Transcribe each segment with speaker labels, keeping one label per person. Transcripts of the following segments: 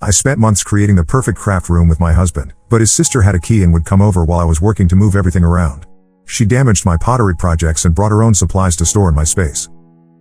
Speaker 1: I spent months creating the perfect craft room with my husband, but his sister had a key and would come over while I was working to move everything around. She damaged my pottery projects and brought her own supplies to store in my space.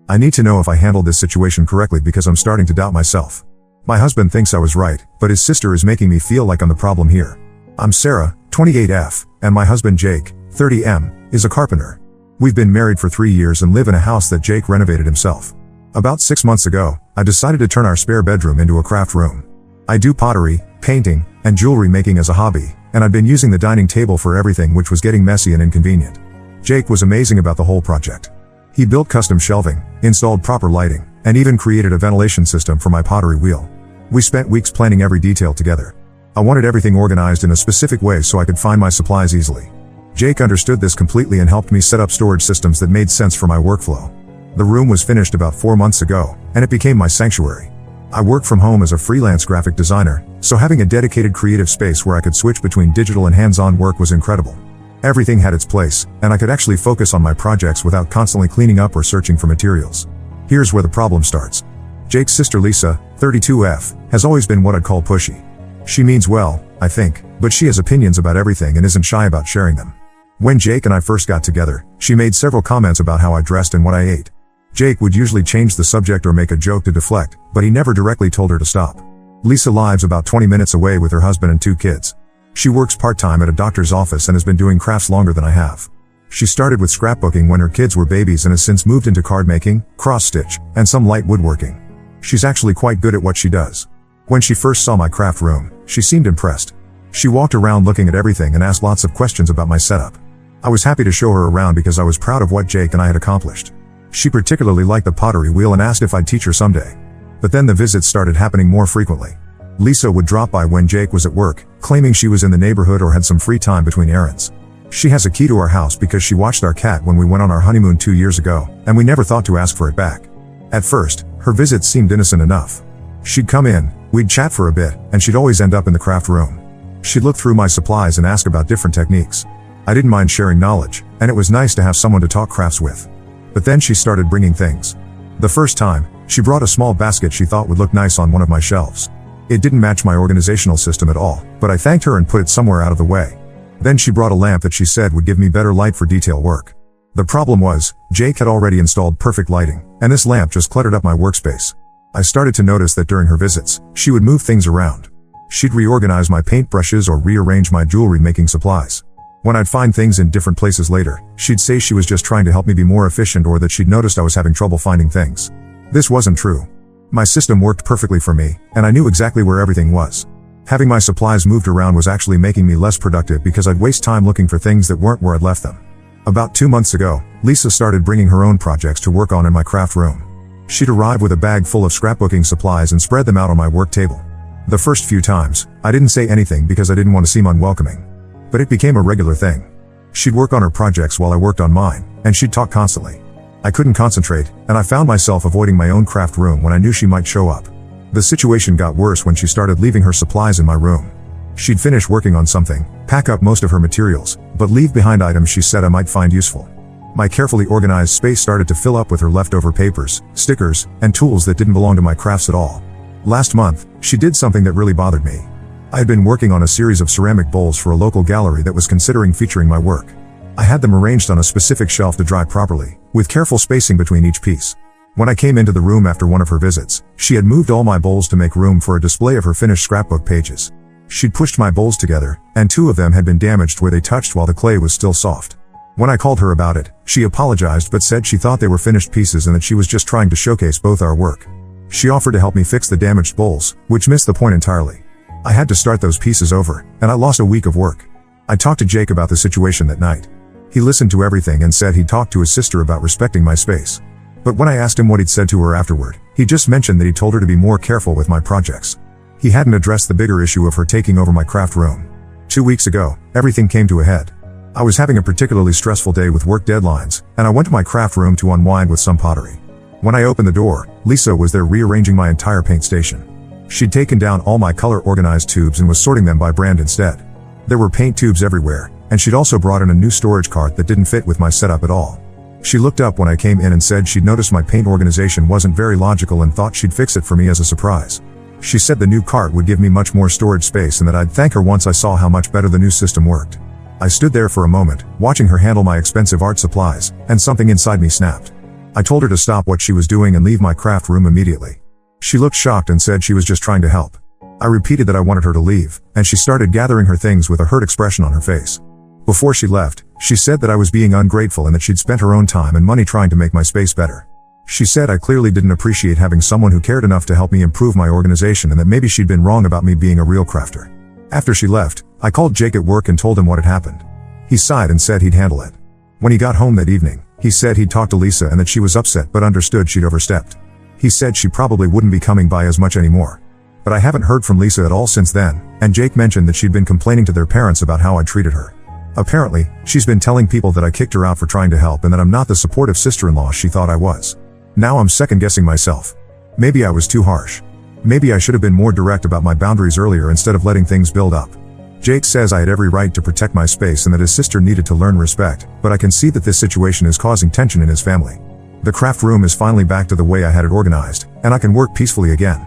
Speaker 1: I need to know if I handled this situation correctly because I'm starting to doubt myself. My husband thinks I was right, but his sister is making me feel like I'm the problem here. I'm Sarah, 28F, and my husband Jake, 30M, is a carpenter. We've been married for 3 years and live in a house that Jake renovated himself. About 6 months ago, I decided to turn our spare bedroom into a craft room. I do pottery, painting, and jewelry making as a hobby, and I'd been using the dining table for everything, which was getting messy and inconvenient. Jake was amazing about the whole project. He built custom shelving, installed proper lighting, and even created a ventilation system for my pottery wheel. We spent weeks planning every detail together. I wanted everything organized in a specific way so I could find my supplies easily. Jake understood this completely and helped me set up storage systems that made sense for my workflow. The room was finished about 4 months ago, and it became my sanctuary. I work from home as a freelance graphic designer, so having a dedicated creative space where I could switch between digital and hands-on work was incredible. Everything had its place, and I could actually focus on my projects without constantly cleaning up or searching for materials. Here's where the problem starts. Jake's sister Lisa, 32F, has always been what I'd call pushy. She means well, I think, but she has opinions about everything and isn't shy about sharing them. When Jake and I first got together, she made several comments about how I dressed and what I ate. Jake would usually change the subject or make a joke to deflect, but he never directly told her to stop. Lisa lives about 20 minutes away with her husband and 2 kids. She works part-time at a doctor's office and has been doing crafts longer than I have. She started with scrapbooking when her kids were babies and has since moved into card making, cross-stitch, and some light woodworking. She's actually quite good at what she does. When she first saw my craft room, she seemed impressed. She walked around looking at everything and asked lots of questions about my setup. I was happy to show her around because I was proud of what Jake and I had accomplished. She particularly liked the pottery wheel and asked if I'd teach her someday. But then the visits started happening more frequently. Lisa would drop by when Jake was at work, claiming she was in the neighborhood or had some free time between errands. She has a key to our house because she watched our cat when we went on our honeymoon 2 years ago, and we never thought to ask for it back. At first, her visits seemed innocent enough. She'd come in, we'd chat for a bit, and she'd always end up in the craft room. She'd look through my supplies and ask about different techniques. I didn't mind sharing knowledge, and it was nice to have someone to talk crafts with. But then she started bringing things. The first time, she brought a small basket she thought would look nice on one of my shelves. It didn't match my organizational system at all, but I thanked her and put it somewhere out of the way. Then she brought a lamp that she said would give me better light for detail work. The problem was, Jake had already installed perfect lighting, and this lamp just cluttered up my workspace. I started to notice that during her visits, she would move things around. She'd reorganize my paintbrushes or rearrange my jewelry making supplies. When I'd find things in different places later, she'd say she was just trying to help me be more efficient or that she'd noticed I was having trouble finding things. This wasn't true. My system worked perfectly for me, and I knew exactly where everything was. Having my supplies moved around was actually making me less productive because I'd waste time looking for things that weren't where I'd left them. About 2 months ago, Lisa started bringing her own projects to work on in my craft room. She'd arrive with a bag full of scrapbooking supplies and spread them out on my work table. The first few times, I didn't say anything because I didn't want to seem unwelcoming. But it became a regular thing. She'd work on her projects while I worked on mine, and she'd talk constantly. I couldn't concentrate, and I found myself avoiding my own craft room when I knew she might show up. The situation got worse when she started leaving her supplies in my room. She'd finish working on something, pack up most of her materials, but leave behind items she said I might find useful. My carefully organized space started to fill up with her leftover papers, stickers, and tools that didn't belong to my crafts at all. Last month, she did something that really bothered me. I had been working on a series of ceramic bowls for a local gallery that was considering featuring my work. I had them arranged on a specific shelf to dry properly, with careful spacing between each piece. When I came into the room after one of her visits, she had moved all my bowls to make room for a display of her finished scrapbook pages. She'd pushed my bowls together, and 2 of them had been damaged where they touched while the clay was still soft. When I called her about it, she apologized but said she thought they were finished pieces and that she was just trying to showcase both our work. She offered to help me fix the damaged bowls, which missed the point entirely. I had to start those pieces over, and I lost a week of work. I talked to Jake about the situation that night. He listened to everything and said he'd talked to his sister about respecting my space. But when I asked him what he'd said to her afterward, he just mentioned that he told her to be more careful with my projects. He hadn't addressed the bigger issue of her taking over my craft room. 2 weeks ago, everything came to a head. I was having a particularly stressful day with work deadlines, and I went to my craft room to unwind with some pottery. When I opened the door, Lisa was there rearranging my entire paint station. She'd taken down all my color-organized tubes and was sorting them by brand instead. There were paint tubes everywhere, and she'd also brought in a new storage cart that didn't fit with my setup at all. She looked up when I came in and said she'd noticed my paint organization wasn't very logical and thought she'd fix it for me as a surprise. She said the new cart would give me much more storage space and that I'd thank her once I saw how much better the new system worked. I stood there for a moment, watching her handle my expensive art supplies, and something inside me snapped. I told her to stop what she was doing and leave my craft room immediately. She looked shocked and said she was just trying to help. I repeated that I wanted her to leave, and she started gathering her things with a hurt expression on her face. Before she left, she said that I was being ungrateful and that she'd spent her own time and money trying to make my space better. She said I clearly didn't appreciate having someone who cared enough to help me improve my organization and that maybe she'd been wrong about me being a real crafter. After she left, I called Jake at work and told him what had happened. He sighed and said he'd handle it. When he got home that evening, he said he'd talked to Lisa and that she was upset but understood she'd overstepped. He said she probably wouldn't be coming by as much anymore. But I haven't heard from Lisa at all since then, and Jake mentioned that she'd been complaining to their parents about how I treated her. Apparently, she's been telling people that I kicked her out for trying to help and that I'm not the supportive sister-in-law she thought I was. Now I'm second-guessing myself. Maybe I was too harsh. Maybe I should have been more direct about my boundaries earlier instead of letting things build up. Jake says I had every right to protect my space and that his sister needed to learn respect, but I can see that this situation is causing tension in his family. The craft room is finally back to the way I had it organized, and I can work peacefully again.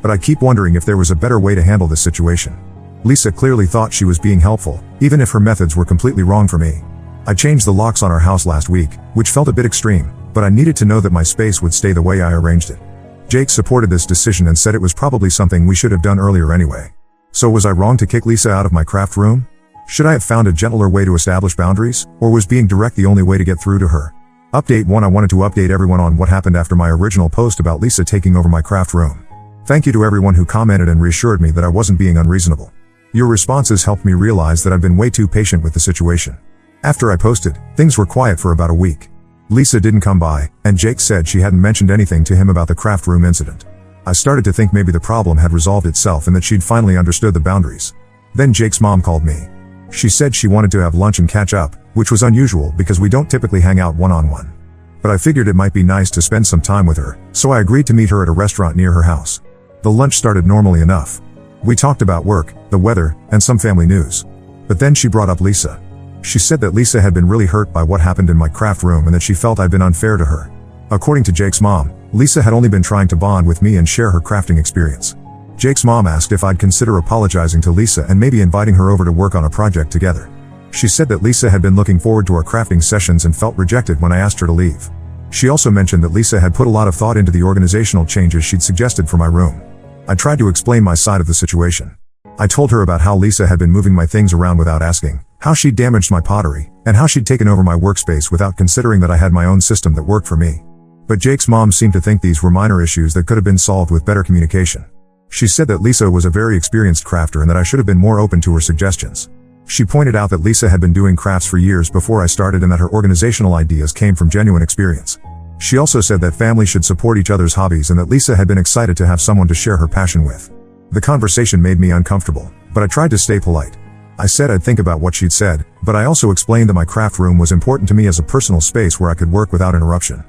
Speaker 1: But I keep wondering if there was a better way to handle this situation. Lisa clearly thought she was being helpful, even if her methods were completely wrong for me. I changed the locks on our house last week, which felt a bit extreme, but I needed to know that my space would stay the way I arranged it. Jake supported this decision and said it was probably something we should have done earlier anyway. So was I wrong to kick Lisa out of my craft room? Should I have found a gentler way to establish boundaries, or was being direct the only way to get through to her? Update 1: I wanted to update everyone on what happened after my original post about Lisa taking over my craft room. Thank you to everyone who commented and reassured me that I wasn't being unreasonable. Your responses helped me realize that I've been way too patient with the situation. After I posted, things were quiet for about a week. Lisa didn't come by, and Jake said she hadn't mentioned anything to him about the craft room incident. I started to think maybe the problem had resolved itself and that she'd finally understood the boundaries. Then Jake's mom called me. She said she wanted to have lunch and catch up, which was unusual because we don't typically hang out one-on-one. But I figured it might be nice to spend some time with her, so I agreed to meet her at a restaurant near her house. The lunch started normally enough. We talked about work, the weather, and some family news. But then she brought up Lisa. She said that Lisa had been really hurt by what happened in my craft room and that she felt I'd been unfair to her. According to Jake's mom, Lisa had only been trying to bond with me and share her crafting experience. Jake's mom asked if I'd consider apologizing to Lisa and maybe inviting her over to work on a project together. She said that Lisa had been looking forward to our crafting sessions and felt rejected when I asked her to leave. She also mentioned that Lisa had put a lot of thought into the organizational changes she'd suggested for my room. I tried to explain my side of the situation. I told her about how Lisa had been moving my things around without asking, how she'd damaged my pottery, and how she'd taken over my workspace without considering that I had my own system that worked for me. But Jake's mom seemed to think these were minor issues that could have been solved with better communication. She said that Lisa was a very experienced crafter and that I should have been more open to her suggestions. She pointed out that Lisa had been doing crafts for years before I started and that her organizational ideas came from genuine experience. She also said that families should support each other's hobbies and that Lisa had been excited to have someone to share her passion with. The conversation made me uncomfortable, but I tried to stay polite. I said I'd think about what she'd said, but I also explained that my craft room was important to me as a personal space where I could work without interruption.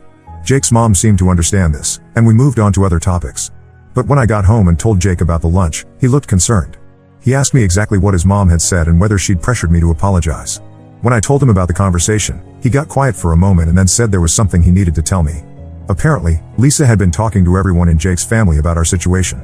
Speaker 1: Jake's mom seemed to understand this, and we moved on to other topics. But when I got home and told Jake about the lunch, he looked concerned. He asked me exactly what his mom had said and whether she'd pressured me to apologize. When I told him about the conversation, he got quiet for a moment and then said there was something he needed to tell me. Apparently, Lisa had been talking to everyone in Jake's family about our situation.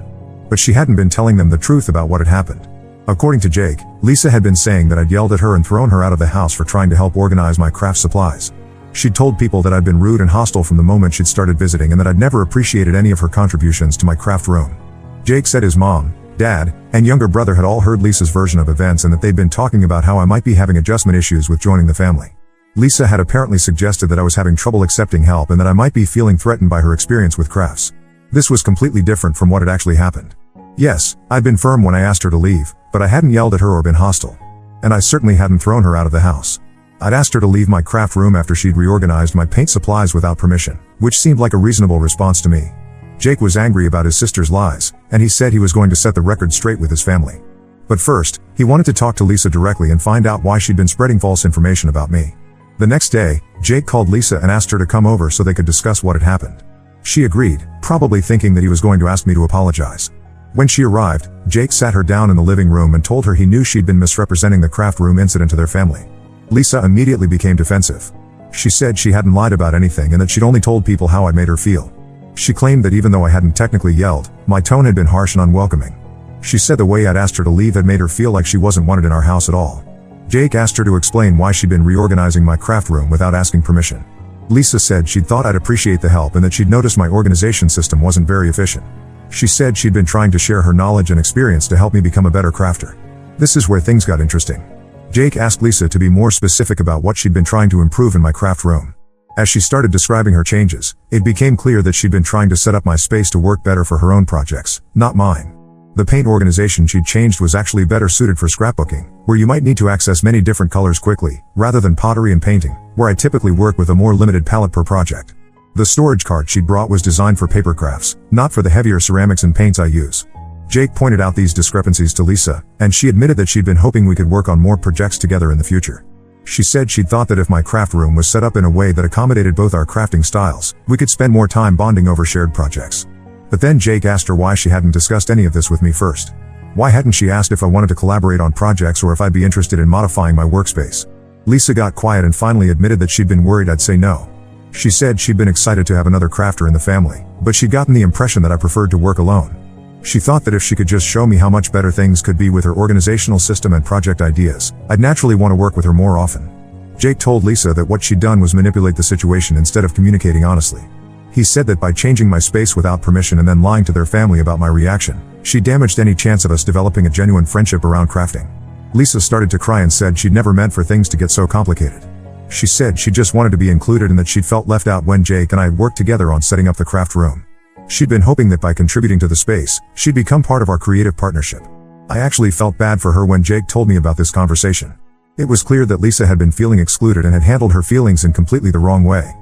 Speaker 1: But she hadn't been telling them the truth about what had happened. According to Jake, Lisa had been saying that I'd yelled at her and thrown her out of the house for trying to help organize my craft supplies. She'd told people that I'd been rude and hostile from the moment she'd started visiting and that I'd never appreciated any of her contributions to my craft room. Jake said his mom, dad, and younger brother had all heard Lisa's version of events and that they'd been talking about how I might be having adjustment issues with joining the family. Lisa had apparently suggested that I was having trouble accepting help and that I might be feeling threatened by her experience with crafts. This was completely different from what had actually happened. Yes, I'd been firm when I asked her to leave, but I hadn't yelled at her or been hostile. And I certainly hadn't thrown her out of the house. I'd asked her to leave my craft room after she'd reorganized my paint supplies without permission, which seemed like a reasonable response to me. Jake was angry about his sister's lies, and he said he was going to set the record straight with his family. But first, he wanted to talk to Lisa directly and find out why she'd been spreading false information about me. The next day, Jake called Lisa and asked her to come over so they could discuss what had happened. She agreed, probably thinking that he was going to ask me to apologize. When she arrived, Jake sat her down in the living room and told her he knew she'd been misrepresenting the craft room incident to their family. Lisa immediately became defensive. She said she hadn't lied about anything and that she'd only told people how I'd made her feel. She claimed that even though I hadn't technically yelled, my tone had been harsh and unwelcoming. She said the way I'd asked her to leave had made her feel like she wasn't wanted in our house at all. Jake asked her to explain why she'd been reorganizing my craft room without asking permission. Lisa said she'd thought I'd appreciate the help and that she'd noticed my organization system wasn't very efficient. She said she'd been trying to share her knowledge and experience to help me become a better crafter. This is where things got interesting. Jake asked Lisa to be more specific about what she'd been trying to improve in my craft room. As she started describing her changes, it became clear that she'd been trying to set up my space to work better for her own projects, not mine. The paint organization she'd changed was actually better suited for scrapbooking, where you might need to access many different colors quickly, rather than pottery and painting, where I typically work with a more limited palette per project. The storage cart she'd brought was designed for paper crafts, not for the heavier ceramics and paints I use. Jake pointed out these discrepancies to Lisa, and she admitted that she'd been hoping we could work on more projects together in the future. She said she'd thought that if my craft room was set up in a way that accommodated both our crafting styles, we could spend more time bonding over shared projects. But then Jake asked her why she hadn't discussed any of this with me first. Why hadn't she asked if I wanted to collaborate on projects or if I'd be interested in modifying my workspace? Lisa got quiet and finally admitted that she'd been worried I'd say no. She said she'd been excited to have another crafter in the family, but she'd gotten the impression that I preferred to work alone. She thought that if she could just show me how much better things could be with her organizational system and project ideas, I'd naturally want to work with her more often. Jake told Lisa that what she'd done was manipulate the situation instead of communicating honestly. He said that by changing my space without permission and then lying to their family about my reaction, she damaged any chance of us developing a genuine friendship around crafting. Lisa started to cry and said she'd never meant for things to get so complicated. She said she just wanted to be included and that she'd felt left out when Jake and I had worked together on setting up the craft room. She'd been hoping that by contributing to the space, she'd become part of our creative partnership. I actually felt bad for her when Jake told me about this conversation. It was clear that Lisa had been feeling excluded and had handled her feelings in completely the wrong way.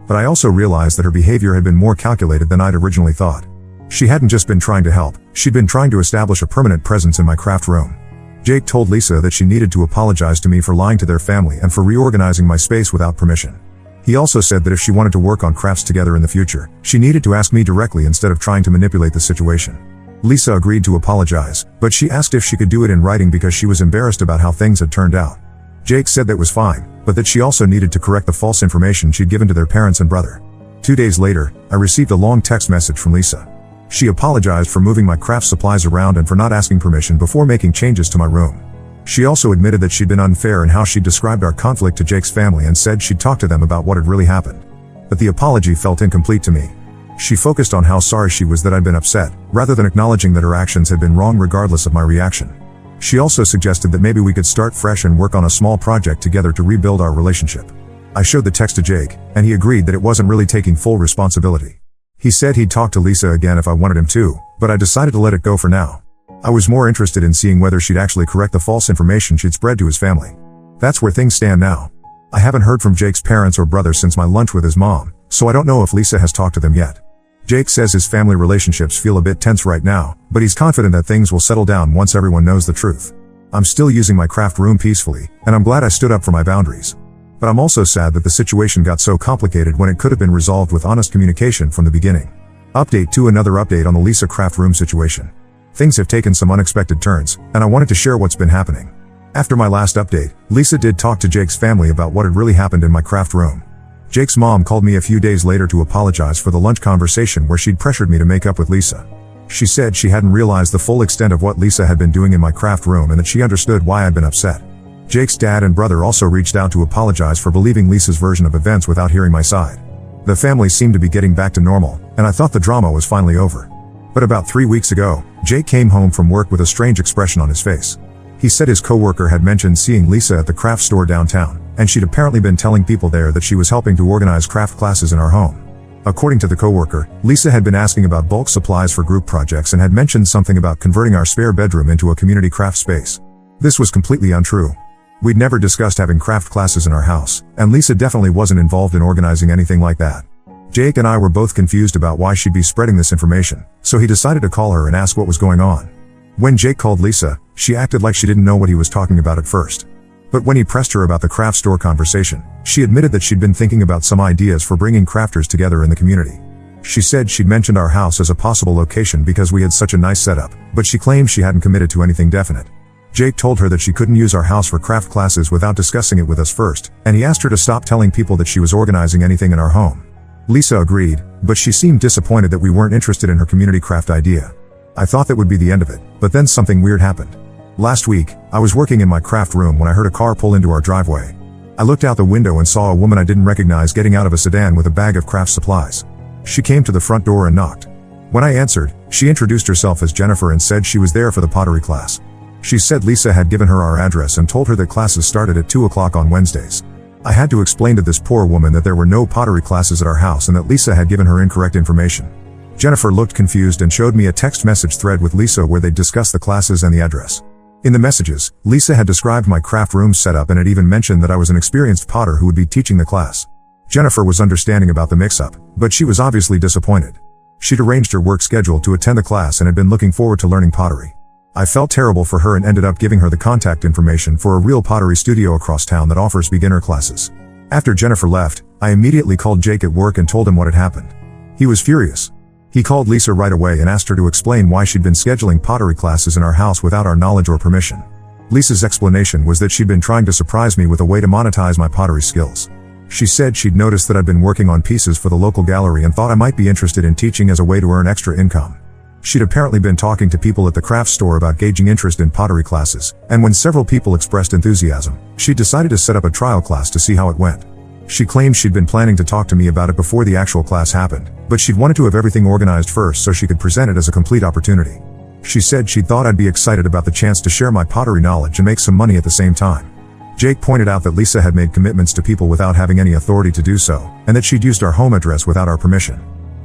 Speaker 1: But I also realized that her behavior had been more calculated than I'd originally thought. She hadn't just been trying to help, she'd been trying to establish a permanent presence in my craft room. Jake told Lisa that she needed to apologize to me for lying to their family and for reorganizing my space without permission. He also said that if she wanted to work on crafts together in the future, she needed to ask me directly instead of trying to manipulate the situation. Lisa agreed to apologize, but she asked if she could do it in writing because she was embarrassed about how things had turned out. Jake said that was fine, but that she also needed to correct the false information she'd given to their parents and brother. 2 days later, I received a long text message from Lisa. She apologized for moving my craft supplies around and for not asking permission before making changes to my room. She also admitted that she'd been unfair in how she described our conflict to Jake's family and said she'd talked to them about what had really happened. But the apology felt incomplete to me. She focused on how sorry she was that I'd been upset, rather than acknowledging that her actions had been wrong regardless of my reaction. She also suggested that maybe we could start fresh and work on a small project together to rebuild our relationship. I showed the text to Jake, and he agreed that it wasn't really taking full responsibility. He said he'd talk to Lisa again if I wanted him to, but I decided to let it go for now. I was more interested in seeing whether she'd actually correct the false information she'd spread to his family. That's where things stand now. I haven't heard from Jake's parents or brother since my lunch with his mom, so I don't know if Lisa has talked to them yet. Jake says his family relationships feel a bit tense right now, but he's confident that things will settle down once everyone knows the truth. I'm still using my craft room peacefully, and I'm glad I stood up for my boundaries. But I'm also sad that the situation got so complicated when it could have been resolved with honest communication from the beginning. Update 2: Another update on the Lisa craft room situation. Things have taken some unexpected turns, and I wanted to share what's been happening. After my last update, Lisa did talk to Jake's family about what had really happened in my craft room. Jake's mom called me a few days later to apologize for the lunch conversation where she'd pressured me to make up with Lisa. She said she hadn't realized the full extent of what Lisa had been doing in my craft room and that she understood why I'd been upset. Jake's dad and brother also reached out to apologize for believing Lisa's version of events without hearing my side. The family seemed to be getting back to normal, and I thought the drama was finally over. But about 3 weeks ago, Jake came home from work with a strange expression on his face. He said his coworker had mentioned seeing Lisa at the craft store downtown, and she'd apparently been telling people there that she was helping to organize craft classes in our home. According to the coworker, Lisa had been asking about bulk supplies for group projects and had mentioned something about converting our spare bedroom into a community craft space. This was completely untrue. We'd never discussed having craft classes in our house, and Lisa definitely wasn't involved in organizing anything like that. Jake and I were both confused about why she'd be spreading this information, so he decided to call her and ask what was going on. When Jake called Lisa, she acted like she didn't know what he was talking about at first. But when he pressed her about the craft store conversation, she admitted that she'd been thinking about some ideas for bringing crafters together in the community. She said she'd mentioned our house as a possible location because we had such a nice setup, but she claimed she hadn't committed to anything definite. Jake told her that she couldn't use our house for craft classes without discussing it with us first, and he asked her to stop telling people that she was organizing anything in our home. Lisa agreed, but she seemed disappointed that we weren't interested in her community craft idea. I thought that would be the end of it, but then something weird happened. Last week, I was working in my craft room when I heard a car pull into our driveway. I looked out the window and saw a woman I didn't recognize getting out of a sedan with a bag of craft supplies. She came to the front door and knocked. When I answered, she introduced herself as Jennifer and said she was there for the pottery class. She said Lisa had given her our address and told her that classes started at 2 o'clock on Wednesdays. I had to explain to this poor woman that there were no pottery classes at our house and that Lisa had given her incorrect information. Jennifer looked confused and showed me a text message thread with Lisa where they discussed the classes and the address. In the messages, Lisa had described my craft room setup and had even mentioned that I was an experienced potter who would be teaching the class. Jennifer was understanding about the mix-up, but she was obviously disappointed. She'd arranged her work schedule to attend the class and had been looking forward to learning pottery. I felt terrible for her and ended up giving her the contact information for a real pottery studio across town that offers beginner classes. After Jennifer left, I immediately called Jake at work and told him what had happened. He was furious. He called Lisa right away and asked her to explain why she'd been scheduling pottery classes in our house without our knowledge or permission. Lisa's explanation was that she'd been trying to surprise me with a way to monetize my pottery skills. She said she'd noticed that I'd been working on pieces for the local gallery and thought I might be interested in teaching as a way to earn extra income. She'd apparently been talking to people at the craft store about gauging interest in pottery classes, and when several people expressed enthusiasm, she decided to set up a trial class to see how it went. She claimed she'd been planning to talk to me about it before the actual class happened, but she'd wanted to have everything organized first so she could present it as a complete opportunity. She said she thought I'd be excited about the chance to share my pottery knowledge and make some money at the same time. Jake pointed out that Lisa had made commitments to people without having any authority to do so, and that she'd used our home address without our permission.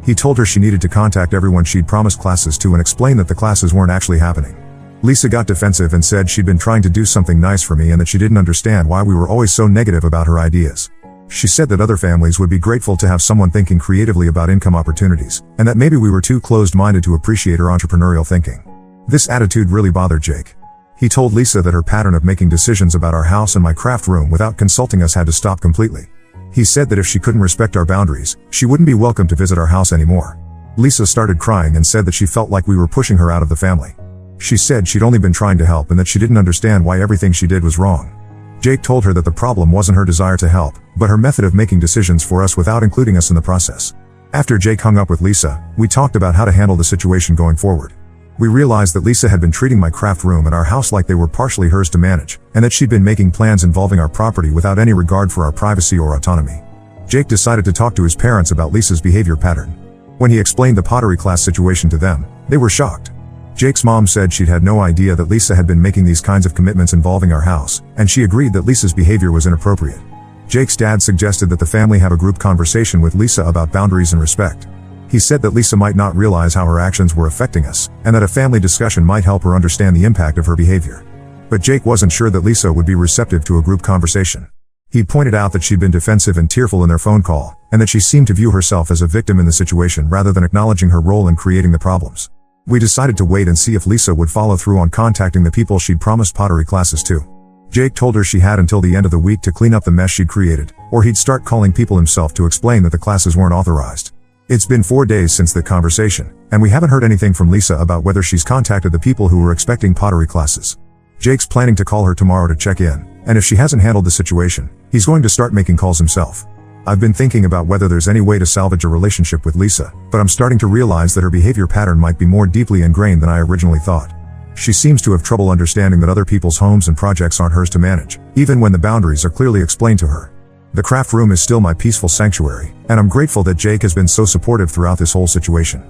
Speaker 1: He told her she needed to contact everyone she'd promised classes to and explain that the classes weren't actually happening. Lisa got defensive and said she'd been trying to do something nice for me and that she didn't understand why we were always so negative about her ideas. She said that other families would be grateful to have someone thinking creatively about income opportunities, and that maybe we were too closed-minded to appreciate her entrepreneurial thinking. This attitude really bothered Jake. He told Lisa that her pattern of making decisions about our house and my craft room without consulting us had to stop completely. He said that if she couldn't respect our boundaries, she wouldn't be welcome to visit our house anymore. Lisa started crying and said that she felt like we were pushing her out of the family. She said she'd only been trying to help and that she didn't understand why everything she did was wrong. Jake told her that the problem wasn't her desire to help, but her method of making decisions for us without including us in the process. After Jake hung up with Lisa, we talked about how to handle the situation going forward. We realized that Lisa had been treating my craft room and our house like they were partially hers to manage, and that she'd been making plans involving our property without any regard for our privacy or autonomy. Jake decided to talk to his parents about Lisa's behavior pattern. When he explained the pottery class situation to them, they were shocked. Jake's mom said she'd had no idea that Lisa had been making these kinds of commitments involving our house, and she agreed that Lisa's behavior was inappropriate. Jake's dad suggested that the family have a group conversation with Lisa about boundaries and respect. He said that Lisa might not realize how her actions were affecting us, and that a family discussion might help her understand the impact of her behavior. But Jake wasn't sure that Lisa would be receptive to a group conversation. He pointed out that she'd been defensive and tearful in their phone call, and that she seemed to view herself as a victim in the situation rather than acknowledging her role in creating the problems. We decided to wait and see if Lisa would follow through on contacting the people she'd promised pottery classes to. Jake told her she had until the end of the week to clean up the mess she'd created, or he'd start calling people himself to explain that the classes weren't authorized. It's been 4 days since the conversation, and we haven't heard anything from Lisa about whether she's contacted the people who were expecting pottery classes. Jake's planning to call her tomorrow to check in, and if she hasn't handled the situation, he's going to start making calls himself. I've been thinking about whether there's any way to salvage a relationship with Lisa, but I'm starting to realize that her behavior pattern might be more deeply ingrained than I originally thought. She seems to have trouble understanding that other people's homes and projects aren't hers to manage, even when the boundaries are clearly explained to her. The craft room is still my peaceful sanctuary, and I'm grateful that Jake has been so supportive throughout this whole situation.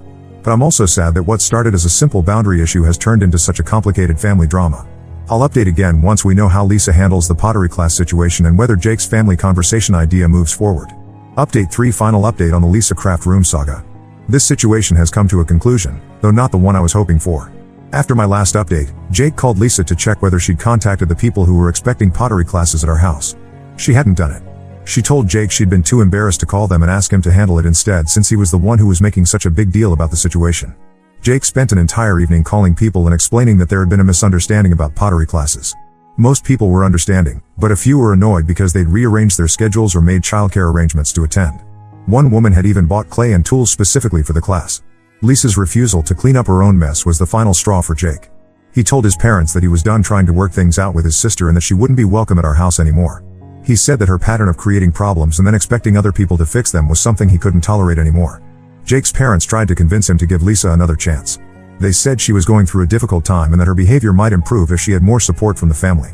Speaker 1: But I'm also sad that what started as a simple boundary issue has turned into such a complicated family drama. I'll update again once we know how Lisa handles the pottery class situation and whether Jake's family conversation idea moves forward. Update 3 Final update on the Lisa craft room saga. This situation has come to a conclusion, though not the one I was hoping for. After my last update, Jake called Lisa to check whether she'd contacted the people who were expecting pottery classes at our house. She hadn't done it. She told Jake she'd been too embarrassed to call them and ask him to handle it instead since he was the one who was making such a big deal about the situation. Jake spent an entire evening calling people and explaining that there had been a misunderstanding about pottery classes. Most people were understanding, but a few were annoyed because they'd rearranged their schedules or made childcare arrangements to attend. One woman had even bought clay and tools specifically for the class. Lisa's refusal to clean up her own mess was the final straw for Jake. He told his parents that he was done trying to work things out with his sister and that she wouldn't be welcome at our house anymore. He said that her pattern of creating problems and then expecting other people to fix them was something he couldn't tolerate anymore. Jake's parents tried to convince him to give Lisa another chance. They said she was going through a difficult time and that her behavior might improve if she had more support from the family.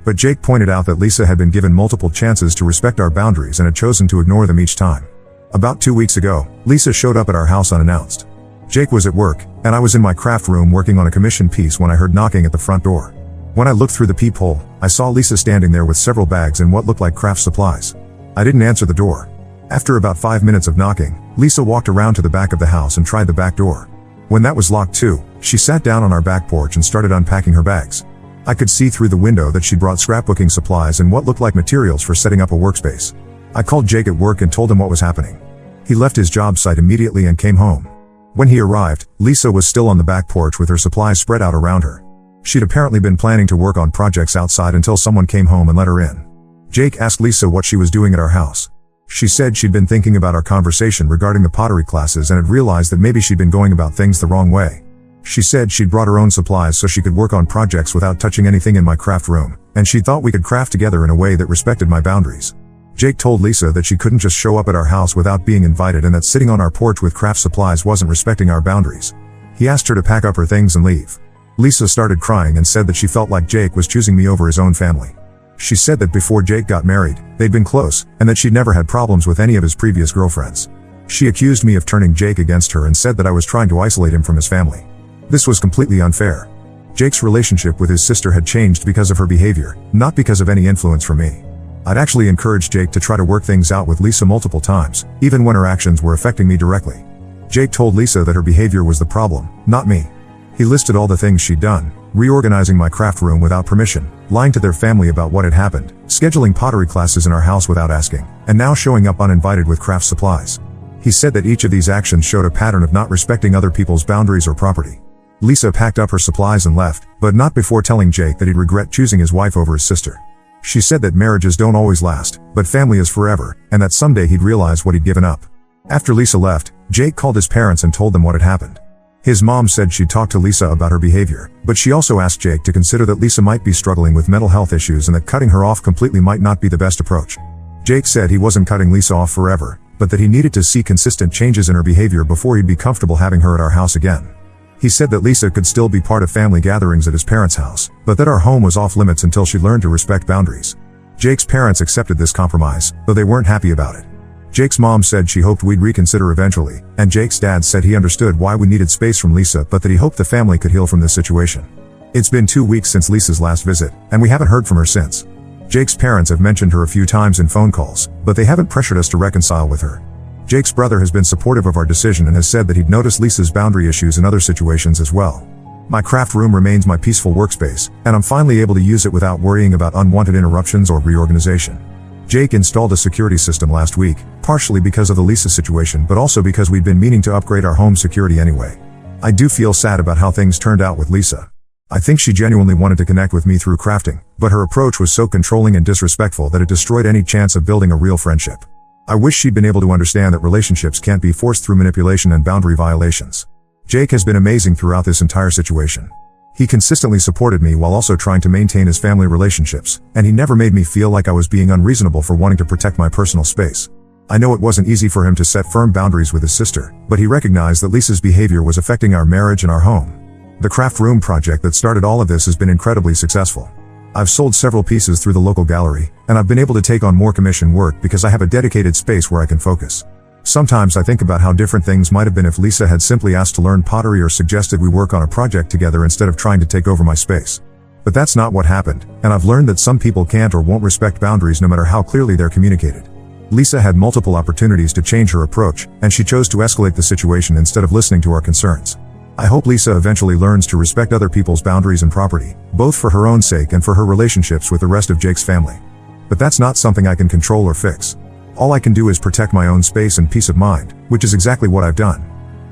Speaker 1: But Jake pointed out that Lisa had been given multiple chances to respect our boundaries and had chosen to ignore them each time. About 2 weeks ago, Lisa showed up at our house unannounced. Jake was at work, and I was in my craft room working on a commission piece when I heard knocking at the front door. When I looked through the peephole, I saw Lisa standing there with several bags and what looked like craft supplies. I didn't answer the door. After about 5 minutes of knocking, Lisa walked around to the back of the house and tried the back door. When that was locked too, she sat down on our back porch and started unpacking her bags. I could see through the window that she'd brought scrapbooking supplies and what looked like materials for setting up a workspace. I called Jake at work and told him what was happening. He left his job site immediately and came home. When he arrived, Lisa was still on the back porch with her supplies spread out around her. She'd apparently been planning to work on projects outside until someone came home and let her in. Jake asked Lisa what she was doing at our house. She said she'd been thinking about our conversation regarding the pottery classes and had realized that maybe she'd been going about things the wrong way. She said she'd brought her own supplies so she could work on projects without touching anything in my craft room, and she thought we could craft together in a way that respected my boundaries. Jake told Lisa that she couldn't just show up at our house without being invited and that sitting on our porch with craft supplies wasn't respecting our boundaries. He asked her to pack up her things and leave. Lisa started crying and said that she felt like Jake was choosing me over his own family. She said that before Jake got married, they'd been close, and that she'd never had problems with any of his previous girlfriends. She accused me of turning Jake against her and said that I was trying to isolate him from his family. This was completely unfair. Jake's relationship with his sister had changed because of her behavior, not because of any influence from me. I'd actually encouraged Jake to try to work things out with Lisa multiple times, even when her actions were affecting me directly. Jake told Lisa that her behavior was the problem, not me. He listed all the things she'd done: reorganizing my craft room without permission, lying to their family about what had happened, scheduling pottery classes in our house without asking, and now showing up uninvited with craft supplies. He said that each of these actions showed a pattern of not respecting other people's boundaries or property. Lisa packed up her supplies and left, but not before telling Jake that he'd regret choosing his wife over his sister. She said that marriages don't always last, but family is forever, and that someday he'd realize what he'd given up. After Lisa left, Jake called his parents and told them what had happened. His mom said she'd talked to Lisa about her behavior, but she also asked Jake to consider that Lisa might be struggling with mental health issues and that cutting her off completely might not be the best approach. Jake said he wasn't cutting Lisa off forever, but that he needed to see consistent changes in her behavior before he'd be comfortable having her at our house again. He said that Lisa could still be part of family gatherings at his parents' house, but that our home was off limits until she learned to respect boundaries. Jake's parents accepted this compromise, though they weren't happy about it. Jake's mom said she hoped we'd reconsider eventually, and Jake's dad said he understood why we needed space from Lisa but that he hoped the family could heal from this situation. It's been 2 weeks since Lisa's last visit, and we haven't heard from her since. Jake's parents have mentioned her a few times in phone calls, but they haven't pressured us to reconcile with her. Jake's brother has been supportive of our decision and has said that he'd noticed Lisa's boundary issues in other situations as well. My craft room remains my peaceful workspace, and I'm finally able to use it without worrying about unwanted interruptions or reorganization. Jake installed a security system last week, partially because of the Lisa situation but also because we'd been meaning to upgrade our home security anyway. I do feel sad about how things turned out with Lisa. I think she genuinely wanted to connect with me through crafting, but her approach was so controlling and disrespectful that it destroyed any chance of building a real friendship. I wish she'd been able to understand that relationships can't be forced through manipulation and boundary violations. Jake has been amazing throughout this entire situation. He consistently supported me while also trying to maintain his family relationships, and he never made me feel like I was being unreasonable for wanting to protect my personal space. I know it wasn't easy for him to set firm boundaries with his sister, but he recognized that Lisa's behavior was affecting our marriage and our home. The craft room project that started all of this has been incredibly successful. I've sold several pieces through the local gallery, and I've been able to take on more commission work because I have a dedicated space where I can focus. Sometimes I think about how different things might have been if Lisa had simply asked to learn pottery or suggested we work on a project together instead of trying to take over my space. But that's not what happened, and I've learned that some people can't or won't respect boundaries no matter how clearly they're communicated. Lisa had multiple opportunities to change her approach, and she chose to escalate the situation instead of listening to our concerns. I hope Lisa eventually learns to respect other people's boundaries and property, both for her own sake and for her relationships with the rest of Jake's family. But that's not something I can control or fix. All I can do is protect my own space and peace of mind, which is exactly what I've done.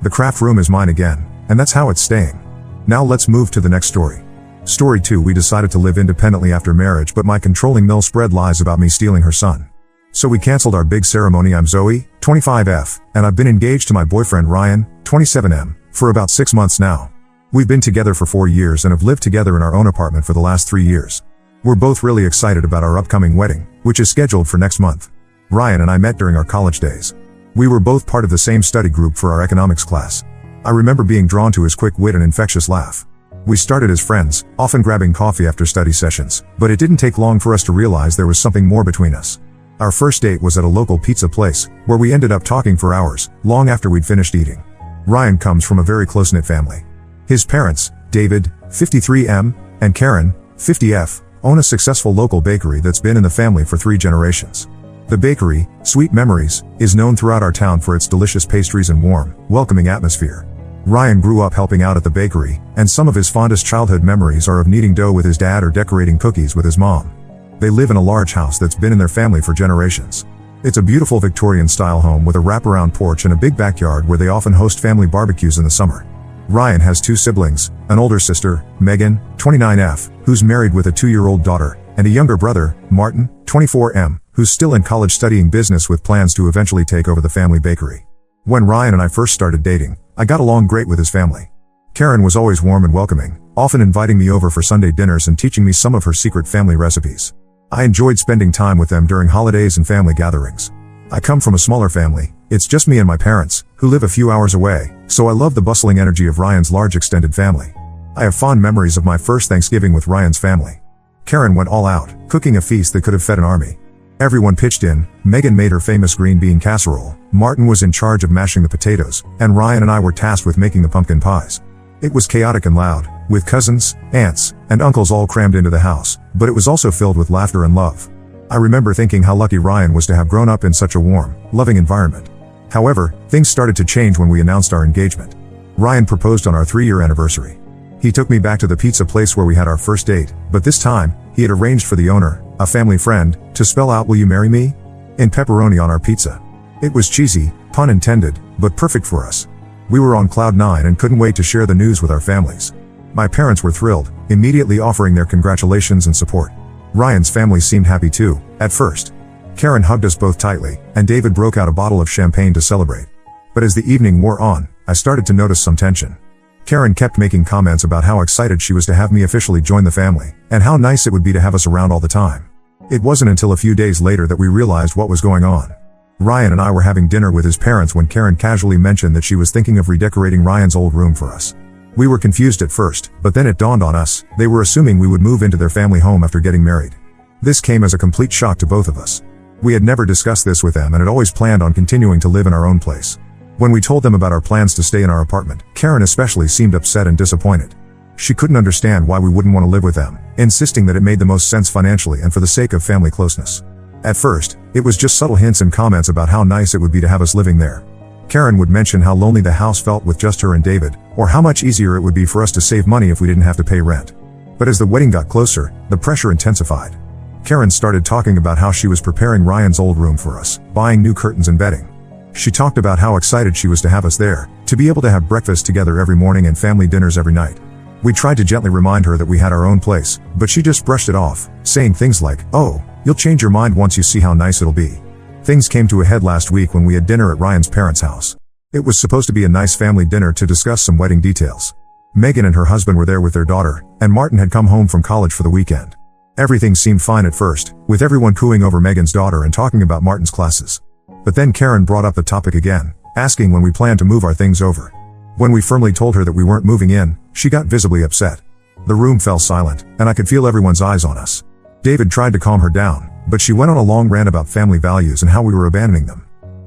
Speaker 1: The craft room is mine again, and that's how it's staying. Now let's move to the next story. Story 2. We decided to live independently after marriage, but my controlling mill spread lies about me stealing her son. So we canceled our big ceremony. I'm Zoe, 25F, and I've been engaged to my boyfriend Ryan, 27M, for about 6 months now. We've been together for 4 years and have lived together in our own apartment for the last 3 years. We're both really excited about our upcoming wedding, which is scheduled for next month. Ryan and I met during our college days. We were both part of the same study group for our economics class. I remember being drawn to his quick wit and infectious laugh. We started as friends, often grabbing coffee after study sessions, but it didn't take long for us to realize there was something more between us. Our first date was at a local pizza place, where we ended up talking for hours, long after we'd finished eating. Ryan comes from a very close-knit family. His parents, David, 53M, and Karen, 50F, own a successful local bakery that's been in the family for 3 generations. The bakery, Sweet Memories, is known throughout our town for its delicious pastries and warm, welcoming atmosphere. Ryan grew up helping out at the bakery, and some of his fondest childhood memories are of kneading dough with his dad or decorating cookies with his mom. They live in a large house that's been in their family for generations. It's a beautiful Victorian-style home with a wraparound porch and a big backyard where they often host family barbecues in the summer. Ryan has 2 siblings, an older sister, Megan, 29F, who's married with a 2-year-old daughter, and a younger brother, Martin, 24M, who's still in college studying business with plans to eventually take over the family bakery. When Ryan and I first started dating, I got along great with his family. Karen was always warm and welcoming, often inviting me over for Sunday dinners and teaching me some of her secret family recipes. I enjoyed spending time with them during holidays and family gatherings. I come from a smaller family, it's just me and my parents, who live a few hours away, so I love the bustling energy of Ryan's large extended family. I have fond memories of my first Thanksgiving with Ryan's family. Karen went all out, cooking a feast that could have fed an army. Everyone pitched in. Megan made her famous green bean casserole, Martin was in charge of mashing the potatoes, and Ryan and I were tasked with making the pumpkin pies. It was chaotic and loud, with cousins, aunts, and uncles all crammed into the house, but it was also filled with laughter and love. I remember thinking how lucky Ryan was to have grown up in such a warm, loving environment. However, things started to change when we announced our engagement. Ryan proposed on our 3-year anniversary. He took me back to the pizza place where we had our first date, but this time, he had arranged for the owner, a family friend, to spell out "Will you marry me?" in pepperoni on our pizza. It was cheesy, pun intended, but perfect for us. We were on cloud 9 and couldn't wait to share the news with our families. My parents were thrilled, immediately offering their congratulations and support. Ryan's family seemed happy too, at first. Karen hugged us both tightly, and David broke out a bottle of champagne to celebrate. But as the evening wore on, I started to notice some tension. Karen kept making comments about how excited she was to have me officially join the family, and how nice it would be to have us around all the time. It wasn't until a few days later that we realized what was going on. Ryan and I were having dinner with his parents when Karen casually mentioned that she was thinking of redecorating Ryan's old room for us. We were confused at first, but then it dawned on us, they were assuming we would move into their family home after getting married. This came as a complete shock to both of us. We had never discussed this with them and had always planned on continuing to live in our own place. When we told them about our plans to stay in our apartment, Karen especially seemed upset and disappointed. She couldn't understand why we wouldn't want to live with them, insisting that it made the most sense financially and for the sake of family closeness. At first, it was just subtle hints and comments about how nice it would be to have us living there. Karen would mention how lonely the house felt with just her and David, or how much easier it would be for us to save money if we didn't have to pay rent. But as the wedding got closer, the pressure intensified. Karen started talking about how she was preparing Ryan's old room for us, buying new curtains and bedding. She talked about how excited she was to have us there, to be able to have breakfast together every morning and family dinners every night. We tried to gently remind her that we had our own place, but she just brushed it off, saying things like, "Oh, you'll change your mind once you see how nice it'll be." Things came to a head last week when we had dinner at Ryan's parents' house. It was supposed to be a nice family dinner to discuss some wedding details. Megan and her husband were there with their daughter, and Martin had come home from college for the weekend. Everything seemed fine at first, with everyone cooing over Megan's daughter and talking about Martin's classes. But then Karen brought up the topic again, asking when we planned to move our things over. When we firmly told her that we weren't moving in, she got visibly upset. The room fell silent, and I could feel everyone's eyes on us. David tried to calm her down, but she went on a long rant about family values and how we were abandoning them.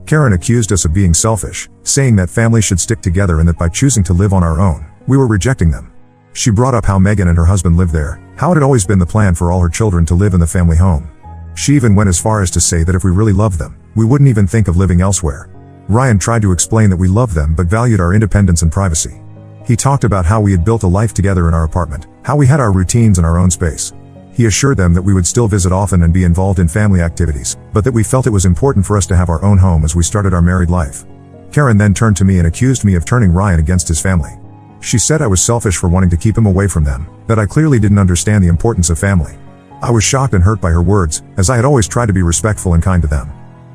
Speaker 1: Karen accused us of being selfish, saying that families should stick together and that by choosing to live on our own, we were rejecting them. She brought up how Megan and her husband lived there, how it had always been the plan for all her children to live in the family home. She even went as far as to say that if we really loved them, we wouldn't even think of living elsewhere. Ryan tried to explain that we loved them but valued our independence and privacy. He talked about how we had built a life together in our apartment, how we had our routines and our own space. He assured them that we would still visit often and be involved in family activities, but that we felt it was important for us to have our own home as we started our married life. Karen then turned to me and accused me of turning Ryan against his family. She said I was selfish for wanting to keep him away from them, that I clearly didn't understand the importance of family. I was shocked and hurt by her words, as I had always tried to be respectful and kind to them.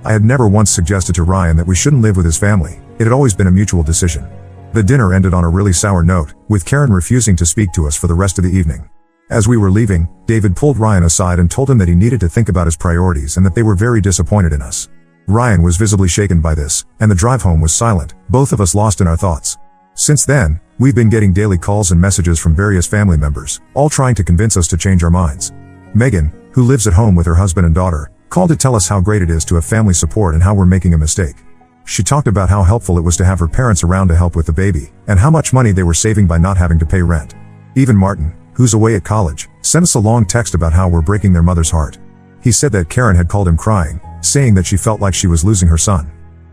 Speaker 1: I had never once suggested to Ryan that we shouldn't live with his family. It had always been a mutual decision. The dinner ended on a really sour note, with Karen refusing to speak to us for the rest of the evening. As we were leaving, David pulled Ryan aside and told him that he needed to think about his priorities and that they were very disappointed in us. Ryan was visibly shaken by this, and the drive home was silent, both of us lost in our thoughts. Since then, we've been getting daily calls and messages from various family members, all trying to convince us to change our minds. Megan, who lives at home with her husband and daughter, called to tell us how great it is to have family support and how we're making a mistake. She talked about how helpful it was to have her parents around to help with the baby, and how much money they were saving by not having to pay rent. Even Martin, who's away at college, sent us a long text about how we're breaking their mother's heart. He said that Karen had called him crying, saying that she felt like she was losing her son.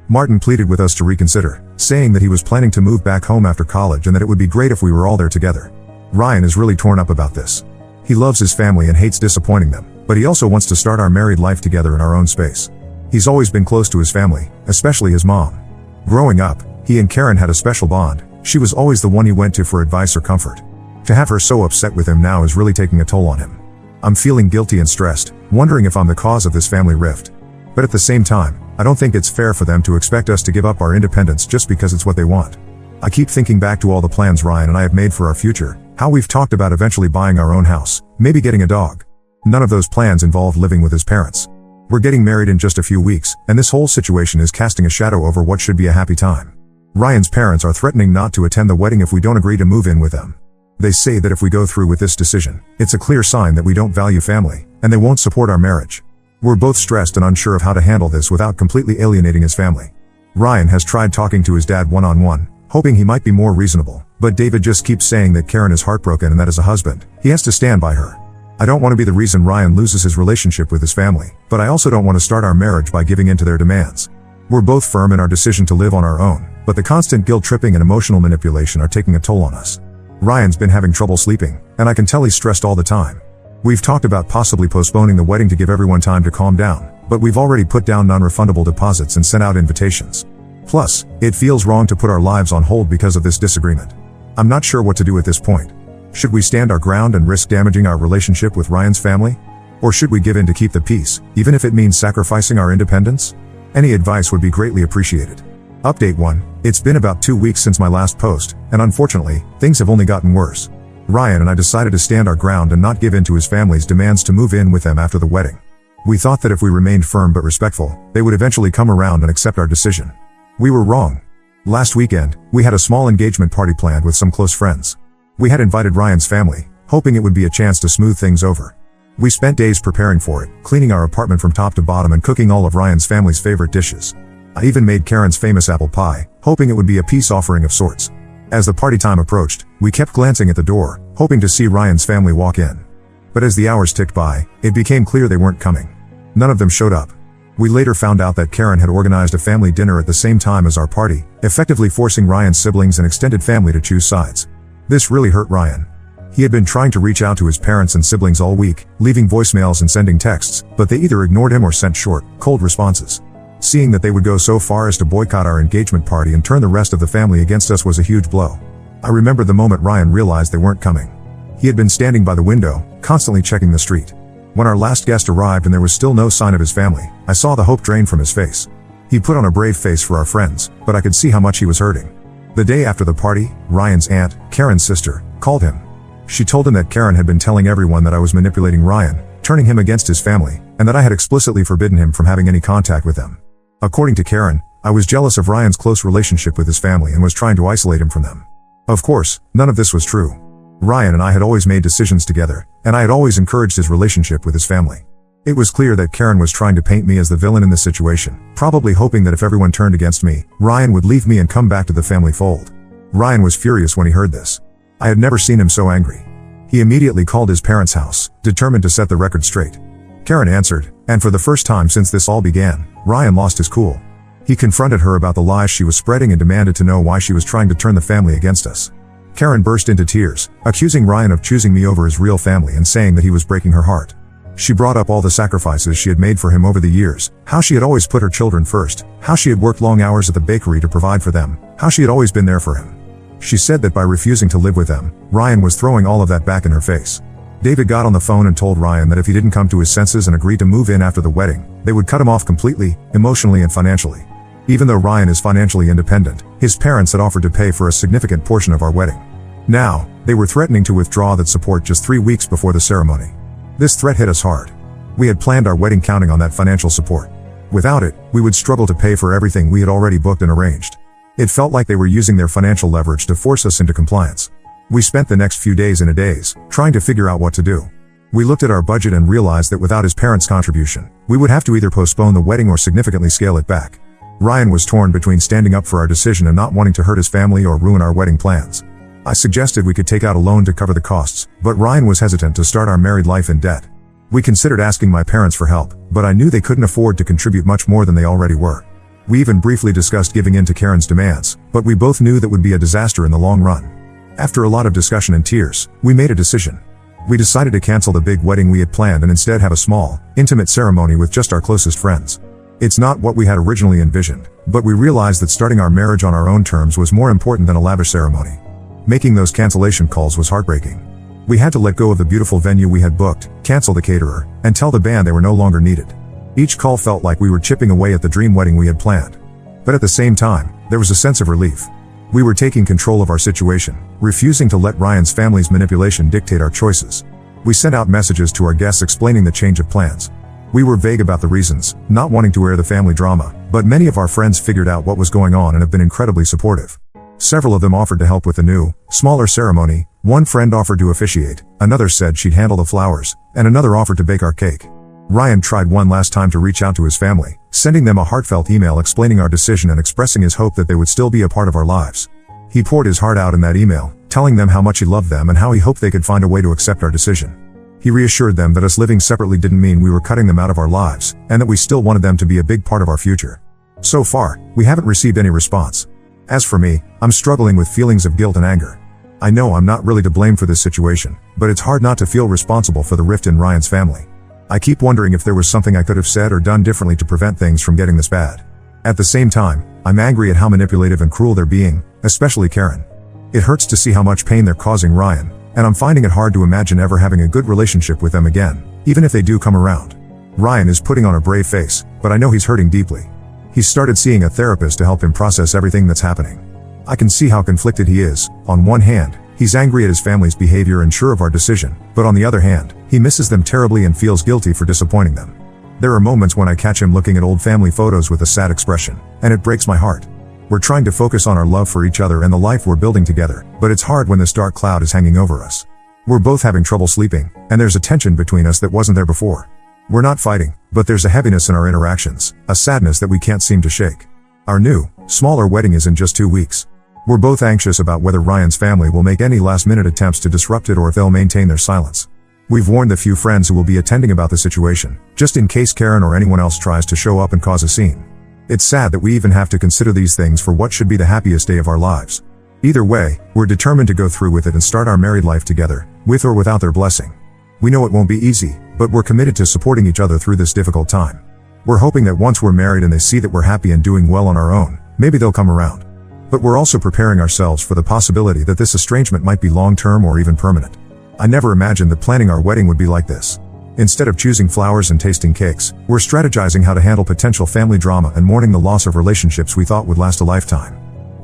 Speaker 1: Martin pleaded with us to reconsider, saying that he was planning to move back home after college and that it would be great if we were all there together. Ryan is really torn up about this. He loves his family and hates disappointing them, but he also wants to start our married life together in our own space. He's always been close to his family, especially his mom. Growing up, he and Karen had a special bond. She was always the one he went to for advice or comfort. To have her so upset with him now is really taking a toll on him. I'm feeling guilty and stressed, wondering if I'm the cause of this family rift. But at the same time, I don't think it's fair for them to expect us to give up our independence just because it's what they want. I keep thinking back to all the plans Ryan and I have made for our future, how we've talked about eventually buying our own house, maybe getting a dog. None of those plans involved living with his parents. We're getting married in just a few weeks, and this whole situation is casting a shadow over what should be a happy time. Ryan's parents are threatening not to attend the wedding if we don't agree to move in with them. They say that if we go through with this decision, it's a clear sign that we don't value family, and they won't support our marriage. We're both stressed and unsure of how to handle this without completely alienating his family. Ryan has tried talking to his dad one-on-one, hoping he might be more reasonable, but David just keeps saying that Karen is heartbroken and that as a husband, he has to stand by her. I don't want to be the reason Ryan loses his relationship with his family, but I also don't want to start our marriage by giving in to their demands. We're both firm in our decision to live on our own, but the constant guilt-tripping and emotional manipulation are taking a toll on us. Ryan's been having trouble sleeping, and I can tell he's stressed all the time. We've talked about possibly postponing the wedding to give everyone time to calm down, but we've already put down non-refundable deposits and sent out invitations. Plus, it feels wrong to put our lives on hold because of this disagreement. I'm not sure what to do at this point. Should we stand our ground and risk damaging our relationship with Ryan's family? Or should we give in to keep the peace, even if it means sacrificing our independence? Any advice would be greatly appreciated. Update 1. It's been about 2 weeks since my last post, and unfortunately, things have only gotten worse. Ryan and I decided to stand our ground and not give in to his family's demands to move in with them after the wedding. We thought that if we remained firm but respectful, they would eventually come around and accept our decision. We were wrong. Last weekend, we had a small engagement party planned with some close friends. We had invited Ryan's family, hoping it would be a chance to smooth things over. We spent days preparing for it, cleaning our apartment from top to bottom and cooking all of Ryan's family's favorite dishes. I even made Karen's famous apple pie, hoping it would be a peace offering of sorts. As the party time approached, we kept glancing at the door, hoping to see Ryan's family walk in. But as the hours ticked by, it became clear they weren't coming. None of them showed up. We later found out that Karen had organized a family dinner at the same time as our party, effectively forcing Ryan's siblings and extended family to choose sides. This really hurt Ryan. He had been trying to reach out to his parents and siblings all week, leaving voicemails and sending texts, but they either ignored him or sent short, cold responses. Seeing that they would go so far as to boycott our engagement party and turn the rest of the family against us was a huge blow. I remember the moment Ryan realized they weren't coming. He had been standing by the window, constantly checking the street. When our last guest arrived and there was still no sign of his family, I saw the hope drain from his face. He put on a brave face for our friends, but I could see how much he was hurting. The day after the party, Ryan's aunt, Karen's sister, called him. She told him that Karen had been telling everyone that I was manipulating Ryan, turning him against his family, and that I had explicitly forbidden him from having any contact with them. According to Karen, I was jealous of Ryan's close relationship with his family and was trying to isolate him from them. Of course, none of this was true. Ryan and I had always made decisions together, and I had always encouraged his relationship with his family. It was clear that Karen was trying to paint me as the villain in this situation, probably hoping that if everyone turned against me, Ryan would leave me and come back to the family fold. Ryan was furious when he heard this. I had never seen him so angry. He immediately called his parents' house, determined to set the record straight. Karen answered, and for the first time since this all began, Ryan lost his cool. He confronted her about the lies she was spreading and demanded to know why she was trying to turn the family against us. Karen burst into tears, accusing Ryan of choosing me over his real family and saying that he was breaking her heart. She brought up all the sacrifices she had made for him over the years, how she had always put her children first, how she had worked long hours at the bakery to provide for them, how she had always been there for him. She said that by refusing to live with them, Ryan was throwing all of that back in her face. David got on the phone and told Ryan that if he didn't come to his senses and agree to move in after the wedding, they would cut him off completely, emotionally and financially. Even though Ryan is financially independent, his parents had offered to pay for a significant portion of our wedding. Now, they were threatening to withdraw that support just 3 weeks before the ceremony. This threat hit us hard. We had planned our wedding counting on that financial support. Without it, we would struggle to pay for everything we had already booked and arranged. It felt like they were using their financial leverage to force us into compliance. We spent the next few days in a daze, trying to figure out what to do. We looked at our budget and realized that without his parents' contribution, we would have to either postpone the wedding or significantly scale it back. Ryan was torn between standing up for our decision and not wanting to hurt his family or ruin our wedding plans. I suggested we could take out a loan to cover the costs, but Ryan was hesitant to start our married life in debt. We considered asking my parents for help, but I knew they couldn't afford to contribute much more than they already were. We even briefly discussed giving in to Karen's demands, but we both knew that would be a disaster in the long run. After a lot of discussion and tears, we made a decision. We decided to cancel the big wedding we had planned and instead have a small, intimate ceremony with just our closest friends. It's not what we had originally envisioned, but we realized that starting our marriage on our own terms was more important than a lavish ceremony. Making those cancellation calls was heartbreaking. We had to let go of the beautiful venue we had booked, cancel the caterer, and tell the band they were no longer needed. Each call felt like we were chipping away at the dream wedding we had planned. But at the same time, there was a sense of relief. We were taking control of our situation, refusing to let Ryan's family's manipulation dictate our choices. We sent out messages to our guests explaining the change of plans. We were vague about the reasons, not wanting to air the family drama, but many of our friends figured out what was going on and have been incredibly supportive. Several of them offered to help with the new, smaller ceremony. One friend offered to officiate, another said she'd handle the flowers, and another offered to bake our cake. Ryan tried one last time to reach out to his family, sending them a heartfelt email explaining our decision and expressing his hope that they would still be a part of our lives. He poured his heart out in that email, telling them how much he loved them and how he hoped they could find a way to accept our decision. He reassured them that us living separately didn't mean we were cutting them out of our lives, and that we still wanted them to be a big part of our future. So far, we haven't received any response. As for me, I'm struggling with feelings of guilt and anger. I know I'm not really to blame for this situation, but it's hard not to feel responsible for the rift in Ryan's family. I keep wondering if there was something I could have said or done differently to prevent things from getting this bad. At the same time, I'm angry at how manipulative and cruel they're being, especially Karen. It hurts to see how much pain they're causing Ryan, and I'm finding it hard to imagine ever having a good relationship with them again, even if they do come around. Ryan is putting on a brave face, but I know he's hurting deeply. He's started seeing a therapist to help him process everything that's happening. I can see how conflicted he is. On one hand, he's angry at his family's behavior and sure of our decision, but on the other hand, he misses them terribly and feels guilty for disappointing them. There are moments when I catch him looking at old family photos with a sad expression, and it breaks my heart. We're trying to focus on our love for each other and the life we're building together, but it's hard when this dark cloud is hanging over us. We're both having trouble sleeping, and there's a tension between us that wasn't there before. We're not fighting, but there's a heaviness in our interactions, a sadness that we can't seem to shake. Our new, smaller wedding is in just 2 weeks. We're both anxious about whether Ryan's family will make any last-minute attempts to disrupt it or if they'll maintain their silence. We've warned the few friends who will be attending about the situation, just in case Karen or anyone else tries to show up and cause a scene. It's sad that we even have to consider these things for what should be the happiest day of our lives. Either way, we're determined to go through with it and start our married life together, with or without their blessing. We know it won't be easy, but we're committed to supporting each other through this difficult time. We're hoping that once we're married and they see that we're happy and doing well on our own, maybe they'll come around. But we're also preparing ourselves for the possibility that this estrangement might be long-term or even permanent. I never imagined that planning our wedding would be like this. Instead of choosing flowers and tasting cakes, we're strategizing how to handle potential family drama and mourning the loss of relationships we thought would last a lifetime.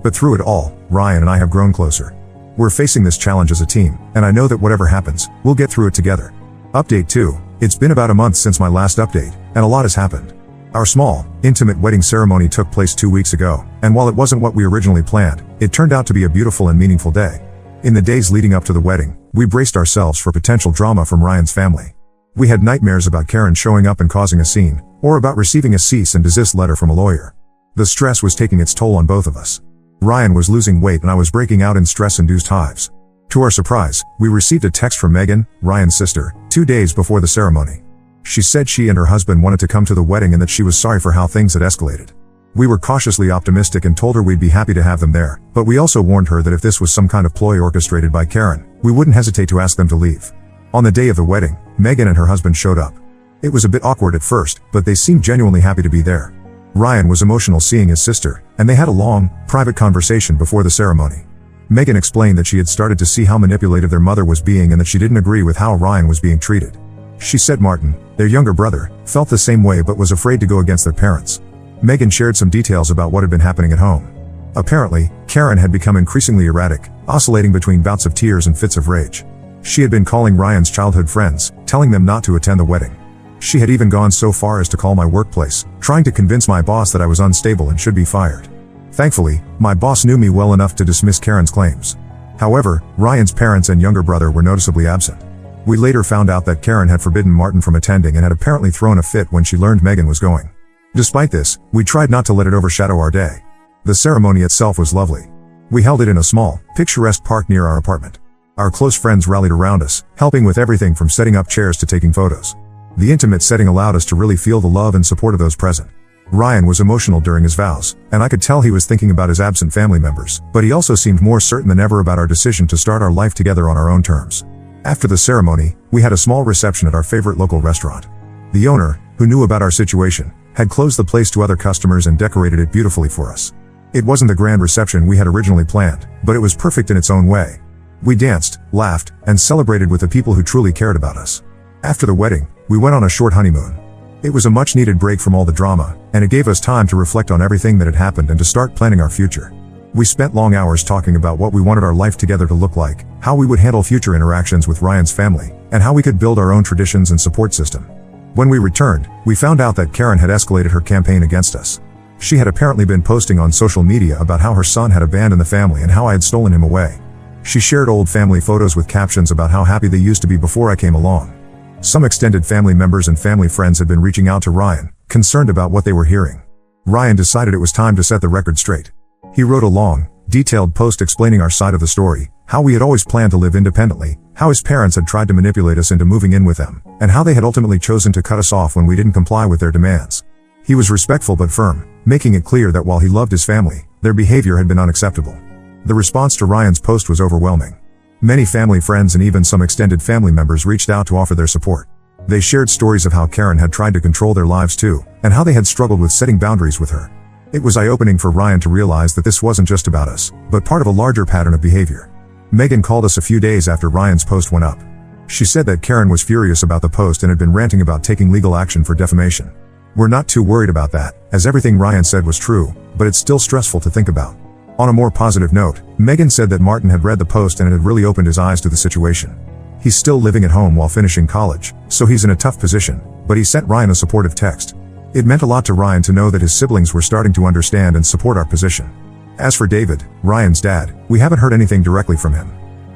Speaker 1: But through it all, Ryan and I have grown closer. We're facing this challenge as a team, and I know that whatever happens, we'll get through it together. Update 2. It's been about a month since my last update, and a lot has happened. Our small, intimate wedding ceremony took place 2 weeks ago, and while it wasn't what we originally planned, it turned out to be a beautiful and meaningful day. In the days leading up to the wedding, we braced ourselves for potential drama from Ryan's family. We had nightmares about Karen showing up and causing a scene, or about receiving a cease and desist letter from a lawyer. The stress was taking its toll on both of us. Ryan was losing weight and I was breaking out in stress-induced hives. To our surprise, we received a text from Megan, Ryan's sister, 2 days before the ceremony. She said she and her husband wanted to come to the wedding and that she was sorry for how things had escalated. We were cautiously optimistic and told her we'd be happy to have them there, but we also warned her that if this was some kind of ploy orchestrated by Karen, we wouldn't hesitate to ask them to leave. On the day of the wedding, Megan and her husband showed up. It was a bit awkward at first, but they seemed genuinely happy to be there. Ryan was emotional seeing his sister, and they had a long, private conversation before the ceremony. Megan explained that she had started to see how manipulative their mother was being and that she didn't agree with how Ryan was being treated. She said Martin, their younger brother, felt the same way but was afraid to go against their parents. Megan shared some details about what had been happening at home. Apparently, Karen had become increasingly erratic, oscillating between bouts of tears and fits of rage. She had been calling Ryan's childhood friends, telling them not to attend the wedding. She had even gone so far as to call my workplace, trying to convince my boss that I was unstable and should be fired. Thankfully, my boss knew me well enough to dismiss Karen's claims. However, Ryan's parents and younger brother were noticeably absent. We later found out that Karen had forbidden Martin from attending and had apparently thrown a fit when she learned Megan was going. Despite this, we tried not to let it overshadow our day. The ceremony itself was lovely. We held it in a small, picturesque park near our apartment. Our close friends rallied around us, helping with everything from setting up chairs to taking photos. The intimate setting allowed us to really feel the love and support of those present. Ryan was emotional during his vows, and I could tell he was thinking about his absent family members, but he also seemed more certain than ever about our decision to start our life together on our own terms. After the ceremony, we had a small reception at our favorite local restaurant. The owner, who knew about our situation, had closed the place to other customers and decorated it beautifully for us. It wasn't the grand reception we had originally planned, but it was perfect in its own way. We danced, laughed, and celebrated with the people who truly cared about us. After the wedding, we went on a short honeymoon. It was a much-needed break from all the drama, and it gave us time to reflect on everything that had happened and to start planning our future. We spent long hours talking about what we wanted our life together to look like, how we would handle future interactions with Ryan's family, and how we could build our own traditions and support system. When we returned, we found out that Karen had escalated her campaign against us. She had apparently been posting on social media about how her son had abandoned the family and how I had stolen him away. She shared old family photos with captions about how happy they used to be before I came along. Some extended family members and family friends had been reaching out to Ryan, concerned about what they were hearing. Ryan decided it was time to set the record straight. He wrote a long, detailed post explaining our side of the story, how we had always planned to live independently, how his parents had tried to manipulate us into moving in with them, and how they had ultimately chosen to cut us off when we didn't comply with their demands. He was respectful but firm, making it clear that while he loved his family, their behavior had been unacceptable. The response to Ryan's post was overwhelming. Many family friends and even some extended family members reached out to offer their support. They shared stories of how Karen had tried to control their lives too, and how they had struggled with setting boundaries with her. It was eye-opening for Ryan to realize that this wasn't just about us, but part of a larger pattern of behavior. Megan called us a few days after Ryan's post went up. She said that Karen was furious about the post and had been ranting about taking legal action for defamation. We're not too worried about that, as everything Ryan said was true, but it's still stressful to think about. On a more positive note, Megan said that Martin had read the post and it had really opened his eyes to the situation. He's still living at home while finishing college, so he's in a tough position, but he sent Ryan a supportive text. It meant a lot to Ryan to know that his siblings were starting to understand and support our position. As for David, Ryan's dad, we haven't heard anything directly from him.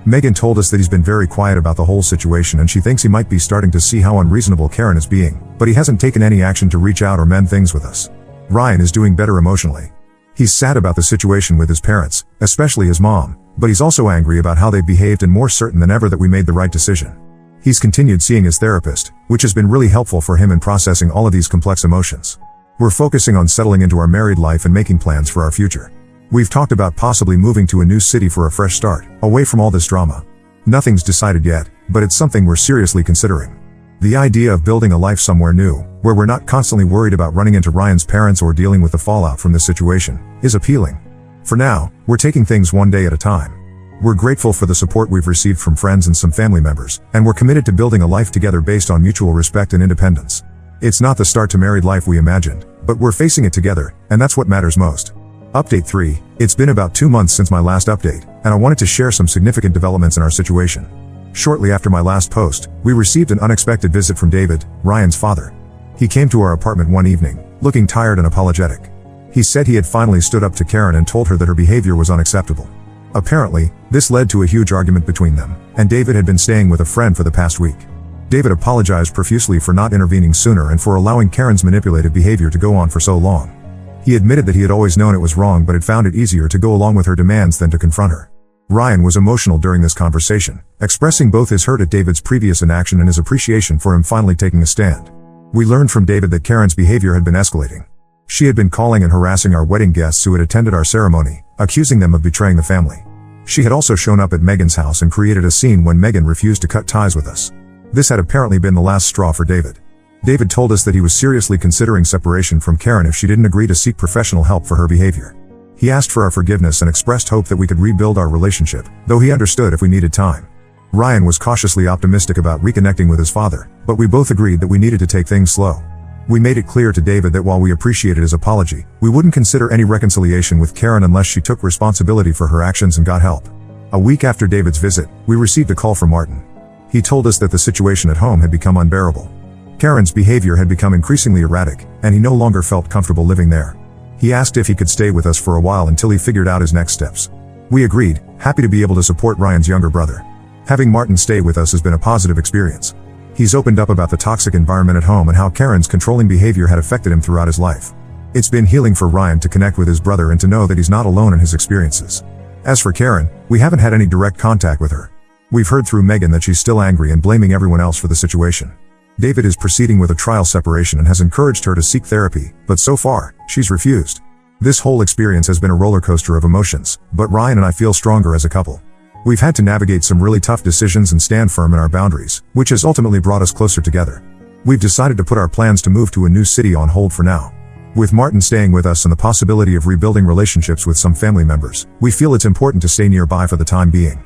Speaker 1: Megan told us that he's been very quiet about the whole situation and she thinks he might be starting to see how unreasonable Karen is being, but he hasn't taken any action to reach out or mend things with us. Ryan is doing better emotionally. He's sad about the situation with his parents, especially his mom, but he's also angry about how they behaved and more certain than ever that we made the right decision. He's continued seeing his therapist, which has been really helpful for him in processing all of these complex emotions. We're focusing on settling into our married life and making plans for our future. We've talked about possibly moving to a new city for a fresh start, away from all this drama. Nothing's decided yet, but it's something we're seriously considering. The idea of building a life somewhere new, where we're not constantly worried about running into Ryan's parents or dealing with the fallout from this situation, is appealing. For now, we're taking things one day at a time. We're grateful for the support we've received from friends and some family members, and we're committed to building a life together based on mutual respect and independence. It's not the start to married life we imagined, but we're facing it together, and that's what matters most. Update 3. It's been about 2 months since my last update, and I wanted to share some significant developments in our situation. Shortly after my last post, we received an unexpected visit from David, Ryan's father. He came to our apartment one evening, looking tired and apologetic. He said he had finally stood up to Karen and told her that her behavior was unacceptable. Apparently, this led to a huge argument between them, and David had been staying with a friend for the past week. David apologized profusely for not intervening sooner and for allowing Karen's manipulative behavior to go on for so long. He admitted that he had always known it was wrong but had found it easier to go along with her demands than to confront her. Ryan was emotional during this conversation, expressing both his hurt at David's previous inaction and his appreciation for him finally taking a stand. We learned from David that Karen's behavior had been escalating. She had been calling and harassing our wedding guests who had attended our ceremony, accusing them of betraying the family. She had also shown up at Megan's house and created a scene when Megan refused to cut ties with us. This had apparently been the last straw for David. David told us that he was seriously considering separation from Karen if she didn't agree to seek professional help for her behavior. He asked for our forgiveness and expressed hope that we could rebuild our relationship, though he understood if we needed time. Ryan was cautiously optimistic about reconnecting with his father, but we both agreed that we needed to take things slow. We made it clear to David that while we appreciated his apology, we wouldn't consider any reconciliation with Karen unless she took responsibility for her actions and got help. A week after David's visit, we received a call from Martin. He told us that the situation at home had become unbearable. Karen's behavior had become increasingly erratic, and he no longer felt comfortable living there. He asked if he could stay with us for a while until he figured out his next steps. We agreed, happy to be able to support Ryan's younger brother. Having Martin stay with us has been a positive experience. He's opened up about the toxic environment at home and how Karen's controlling behavior had affected him throughout his life. It's been healing for Ryan to connect with his brother and to know that he's not alone in his experiences. As for Karen, we haven't had any direct contact with her. We've heard through Megan that she's still angry and blaming everyone else for the situation. David is proceeding with a trial separation and has encouraged her to seek therapy, but so far, she's refused. This whole experience has been a roller coaster of emotions, but Ryan and I feel stronger as a couple. We've had to navigate some really tough decisions and stand firm in our boundaries, which has ultimately brought us closer together. We've decided to put our plans to move to a new city on hold for now. With Martin staying with us and the possibility of rebuilding relationships with some family members, we feel it's important to stay nearby for the time being.